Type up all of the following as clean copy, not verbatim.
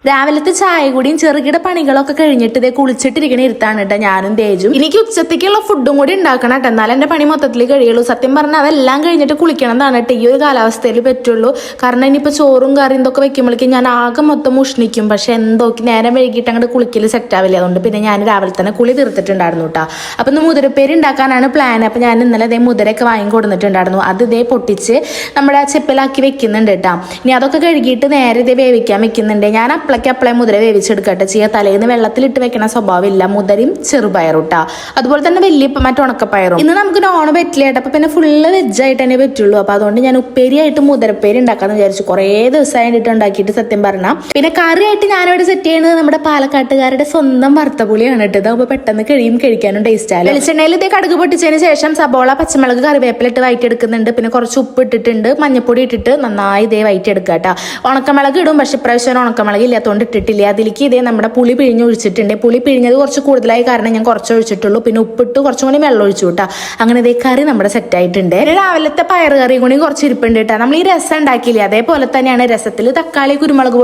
രാവിലത്തെ ചായ കൂടിയും ചെറുകിട പണികളൊക്കെ കഴിഞ്ഞിട്ട് ഇതേ കുളിച്ചിട്ടിരിക്കണ ഇരുത്താണ് കേട്ടോ ഞാനും തേജും. എനിക്ക് ഉച്ചത്തേക്കുള്ള ഫുഡും കൂടി ഉണ്ടാക്കണം കേട്ടോ, എന്നാലും എന്റെ പണി മൊത്തത്തിൽ കഴിയുള്ളൂ. സത്യം പറഞ്ഞാൽ അതെല്ലാം കഴിഞ്ഞിട്ട് കുളിക്കണതാണ് കേട്ടോ ഈ ഒരു കാലാവസ്ഥയിൽ പറ്റുള്ളൂ. കാരണം ഇനിയിപ്പോൾ ചോറും കറിയും ഇതൊക്കെ വെക്കുമ്പോഴേക്കും ഞാൻ ആകെ മൊത്തം ഉഷ്ണിക്കും. പക്ഷെ എന്തോക്കി നേരം വൈകിട്ട് അങ്ങോട്ട് കുളിക്കൽ സെറ്റ് ആവില്ല. അതുകൊണ്ട് പിന്നെ ഞാൻ രാവിലെ തന്നെ കുളി തീർത്തിട്ടുണ്ടായിരുന്നു കേട്ടോ. അപ്പം ഇന്ന് മുതിരപ്പേര് ഉണ്ടാക്കാനാണ് പ്ലാൻ. അപ്പം ഞാൻ ഇന്നലെ ഇതേ മുതിരയൊക്കെ വാങ്ങി കൊടുത്തിട്ടുണ്ടായിരുന്നു. അത് ഇതേ പൊട്ടിച്ച് നമ്മുടെ ചെപ്പിലാക്കി വെക്കുന്നുണ്ട് കേട്ടോ. ഇനി അതൊക്കെ കഴുകിയിട്ട് നേരെ ഇതേ വേവിക്കാൻ വെക്കുന്നുണ്ട്. ഞാൻ അപ്പളേ മുതിര വേവിച്ചെടുക്കട്ടെ ചെയ്യുക. തലേന്ന് വെള്ളത്തിലിട്ട് വെക്കണ സ്വഭാവമില്ല. മുതിരയും ചെറുപയറും കേട്ടോ, അതുപോലെ തന്നെ വലിയ മറ്റു ഉണക്കപ്പയറും. ഇന്ന് നമുക്ക് നോൺ പറ്റില്ല കേട്ടോ. അപ്പൊ പിന്നെ ഫുള്ള് വെജായിട്ട് തന്നെ പറ്റുള്ളൂ. അപ്പൊ അതുകൊണ്ട് ഞാൻ ഉപ്പേരിയായിട്ട് മുതിരപ്പേരി ഉണ്ടാക്കാന്ന് വിചാരിച്ചു. കുറേ ദിവസമായിട്ട് ഉണ്ടാക്കിയിട്ട് സത്യം പറഞ്ഞാൽ. പിന്നെ കറിയായിട്ട് ഞാനിവിടെ സെറ്റ് ചെയ്യുന്നത് നമ്മുടെ പാലക്കാട്ടുകാരുടെ സ്വന്തം വറുത്തപുളിയാണ് കേട്ടോ. ഇതാകുമ്പോൾ പെട്ടെന്ന് കഴിക്കാനും ടേസ്റ്റ് ആയാലും. വെളിച്ചെണ്ണയിൽ ഇതേ കടുക് പൊട്ടിച്ചതിന് ശേഷം സബോള, പച്ചമുളക്, കറിവേപ്പിലിട്ട് വയറ്റെടുക്കുന്നുണ്ട്. പിന്നെ കുറച്ച് ഉപ്പ് ഇട്ടിട്ടുണ്ട്, മഞ്ഞപ്പൊടി ഇട്ടിട്ട് നന്നായി ഇതേ വയറ്റെടുക്കുക കേട്ടോ. ഉണക്കമുളക് ഇടും, പക്ഷെ ഇപ്രാവശ്യം ഉണക്കമുളക് ഇല്ലാത്തതുകൊണ്ട് ഇട്ടിട്ടില്ല. അതിലേക്ക് ഇതേ നമ്മുടെ പുളി പിഴിഞ്ഞ് ഒഴിച്ചിട്ടുണ്ട്. പുളി പിഴിഞ്ഞത് കുറച്ച് കൂടുതലായി കാരണം ഞാൻ കുറച്ച് ഒഴിച്ചിട്ടുള്ളൂ. പിന്നെ ഉപ്പിട്ട് കുറച്ചും കൂടി വെള്ളം ഒഴിച്ചു കേട്ടോ. അങ്ങനെ ഇതേ കറി നമ്മുടെ സെറ്റ് ആയിട്ടുണ്ട്. രാവിലത്തെ പയറ് കറി കൂടി കുറച്ച് ഇരിപ്പുണ്ട് കേട്ടോ. നമ്മൾ ഈ രസം ഉണ്ടാക്കിയില്ലേ, അതേപോലെ തന്നെയാണ് രസത്തിൽ തക്കാളി, കുരുമുളക്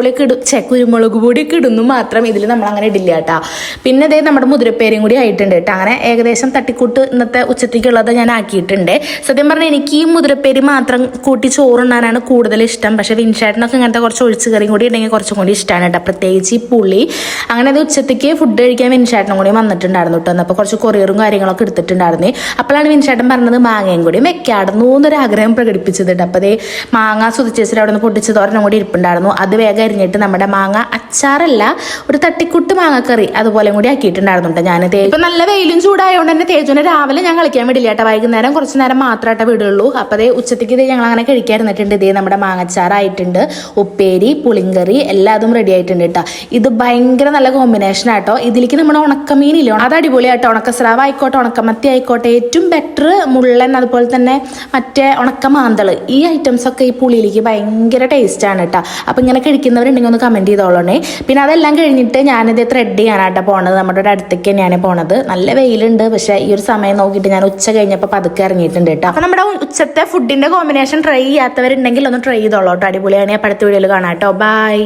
പൊടിയൊക്കെ ഇടുന്നു മാത്രം. ഇതിൽ നമ്മൾ അങ്ങനെ ഇടില്ല കേട്ടോ. പിന്നെ ഇതേ നമ്മുടെ മുതിരപ്പേരും കൂടി ആയിട്ടുണ്ട് കേട്ടോ. അങ്ങനെ ഏകദേശം തട്ടിക്കൂട്ട് ഇന്നത്തെ ഉച്ചത്തേക്കുള്ളത് ഞാൻ ആക്കിയിട്ടുണ്ട്. സത്യം പറഞ്ഞാൽ എനിക്ക് ഈ മുതിരപ്പേരി മാത്രം കൂട്ടി ചോറുണ്ണാനാണ് കൂടുതൽ ഇഷ്ടം. പക്ഷെ വിൻഷേട്ടനൊക്കെ ഇങ്ങനത്തെ കുറച്ച് ഒഴിച്ച് കറിയും കൂടി ഉണ്ടെങ്കിൽ കുറച്ചും കൂടി ഇഷ്ടമാണ് കേട്ടോ, പ്രത്യേകിച്ച് ഈ പുളി. അങ്ങനെ അത് ഉച്ചത്തേക്ക് ഫുഡ് കഴിക്കാൻ വിൻഷേട്ടനും കൂടി വന്നിട്ടുണ്ടായിരുന്നു കേട്ടോ. അപ്പോൾ കുറച്ച് കൊറിയറും കാര്യങ്ങളൊക്കെ എടുത്തിട്ടുണ്ടായിരുന്നു. അപ്പോഴാണ് വിൻഷേട്ടൻ പറഞ്ഞത് മാങ്ങയും കൂടി വെക്കാടുന്നു എന്നൊരു ആഗ്രഹം പ്രകടിപ്പിച്ചത് കേട്ടോ. അപ്പോൾ അതേ മാങ്ങ സുതിച്ചേച്ചിട്ട് അവിടെ നിന്ന് പൊട്ടിച്ച് തോരനും കൂടി ഇരിപ്പുണ്ടായിരുന്നു. അത് വേഗം അരിഞ്ഞിട്ട് നമ്മുടെ മാങ്ങ അച്ചാറല്ല, ഒരു തട്ടിക്കുട്ട് മാങ്ങക്കറി അതുപോലെ കൂടി ആക്കിയിട്ടുണ്ടായിരുന്നു കേട്ടോ. ഞാനിത് ഇപ്പം നല്ല വെയിലും ചൂടായതുകൊണ്ട് തന്നെ തേജുവിനെ രാവിലെ ഞാൻ കളിക്കാൻ വിടില്ല കേട്ടോ. വൈകുന്നേരം കുറച്ച് നേരം മാത്രമായിട്ട് വിടുള്ളൂ. അപ്പോൾ അതേ ഉച്ചത്തേക്ക് ഇത് ഞങ്ങൾ അങ്ങനെ കഴിക്കാതിരുന്നിട്ടുണ്ട്. ഇതേ നമ്മുടെ മാങ്ങച്ചാറായിട്ടുണ്ട്, ഉപ്പേരി, പുളിങ്കറി എല്ലാതും റെഡി ആയിട്ടുണ്ട് കേട്ടോ. ഇത് ഭയങ്കര നല്ല കോമ്പിനേഷൻ ആട്ടോ. ഇതിലേക്ക് നമ്മുടെ ഉണക്കമീനില്ലോ, അത് അടിപൊളിയാട്ടോ. ഉണക്കസ്രാവ് ആയിക്കോട്ടെ, ഉണക്കമത്തി ആയിക്കോട്ടെ, ഏറ്റവും ബെറ്റർ മുള്ളൻ, അതുപോലെ തന്നെ മറ്റേ ഉണക്കമാന്തൾ, ഈ ഐറ്റംസ് ഒക്കെ ഈ പുളിയിലേക്ക് ഭയങ്കര ടേസ്റ്റ് ആണ് കേട്ടോ. അപ്പം ഇങ്ങനെ കഴിക്കുന്നവരുണ്ടെങ്കിൽ ഒന്ന് കമൻറ്റ് ചെയ്തോളണേ. പിന്നെ അതെല്ലാം കഴിഞ്ഞിട്ട് ഞാനിത് ത്രെഡ് ചെയ്യാനാട്ടോ പോണത്. നമ്മുടെ ഒരു അടുത്തേക്ക് തന്നെയാണ് പോണത്. നല്ല വെയിലുണ്ട്, പക്ഷേ ഈ ഒരു സമയം നോക്കിയിട്ട് ഞാൻ ഉച്ച കഴിഞ്ഞപ്പോൾ പതുക്കെ ഇറങ്ങിയിട്ടുണ്ട് കേട്ടോ. അപ്പം നമ്മുടെ ഉച്ചത്തെ ഫുഡിന്റെ കോമ്പിനേഷൻ ട്രൈ ചെയ്യാത്തവരുണ്ടെങ്കിൽ ഒന്ന് ട്രൈ ചെയ്തോളൂ കേട്ടോ. അടിപൊളിയാണ്. അടുത്ത വീഡിയോയിൽ കാണാം കേട്ടോ. ബൈ.